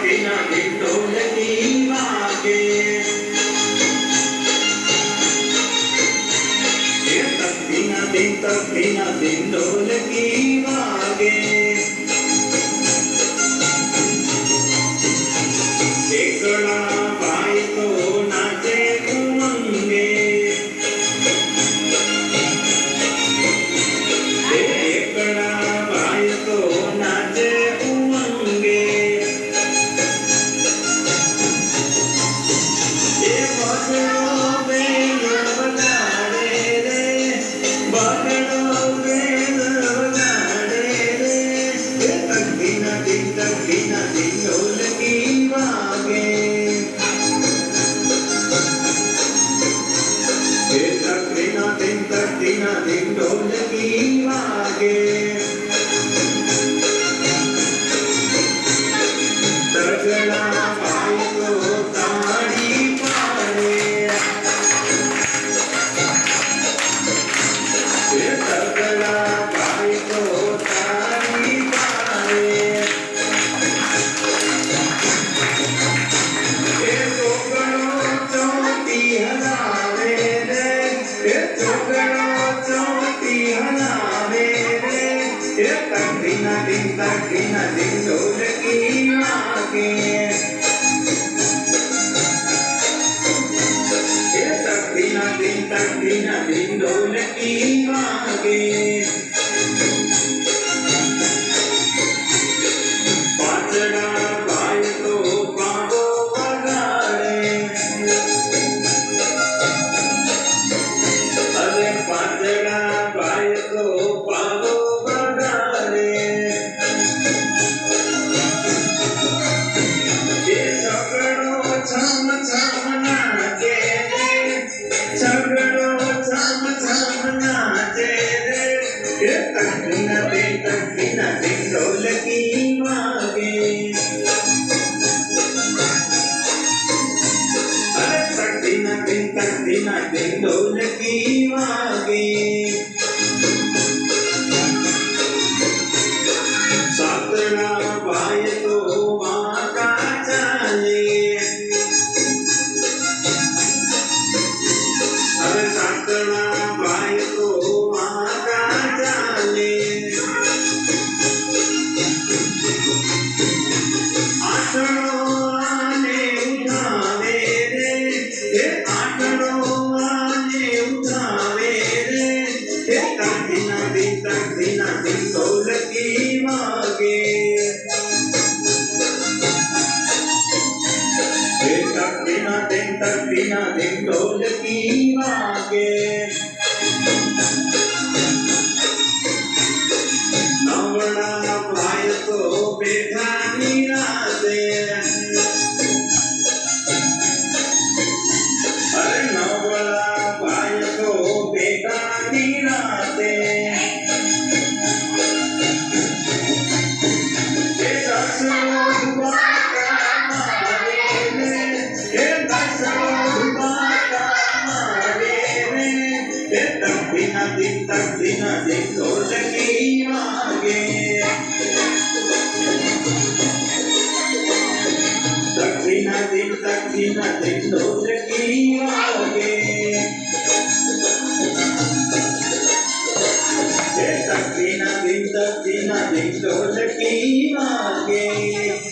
बिना दिन ढोलकी वागे तक बिना दिन ढोलकी वागे एकड़ा भाई तो नाचे उमंगे एकड़ा भाई तो नाचे उमंगे ये बगड़ो बेल बजाड़े रे बगड़ो बेल बजाड़े रे तक बिना दिन ढोलकी वागे तक बिना दिन ढोलकी वागे तगड़ा भाई को ताड़ी पाड़े तगड़ा भाई को ताड़ी पाड़े टोकड़ो चौटी हलावे रे टोकड़ो चौटी हलावे रे तक बिना दिन ढोलकी वागे तक बिना दिन ढोलकी वागे पाचड़ा भाई तो पागो बगाड़े अरे पाचड़ा भाई तो पागो बगाड़े ये झगड़ो छम छम नाचे रे झगड़ो छम छम नाचे रे ये तक बिना दिन ढोलकी वागे अरे तक बिना दिन ढोलकी वागे सातड़ा भाई तो माँ का चाले अरे सातड़ा भाई तो माँ का चाले आठड़ो आने उठावे रे ये आठड़ो आने उठावे रे ये तक बिना दिन ढोलकी वागे तक बिना दिन ढोलकी वागे नवड़ा भाई तो बैठा निराते अरे नवड़ा भाई तो बैठा निराते बिना दिन ढोलकी वागे तक बिना दिन ढोलकी वागे तक बिना दिन ढोलकी वागे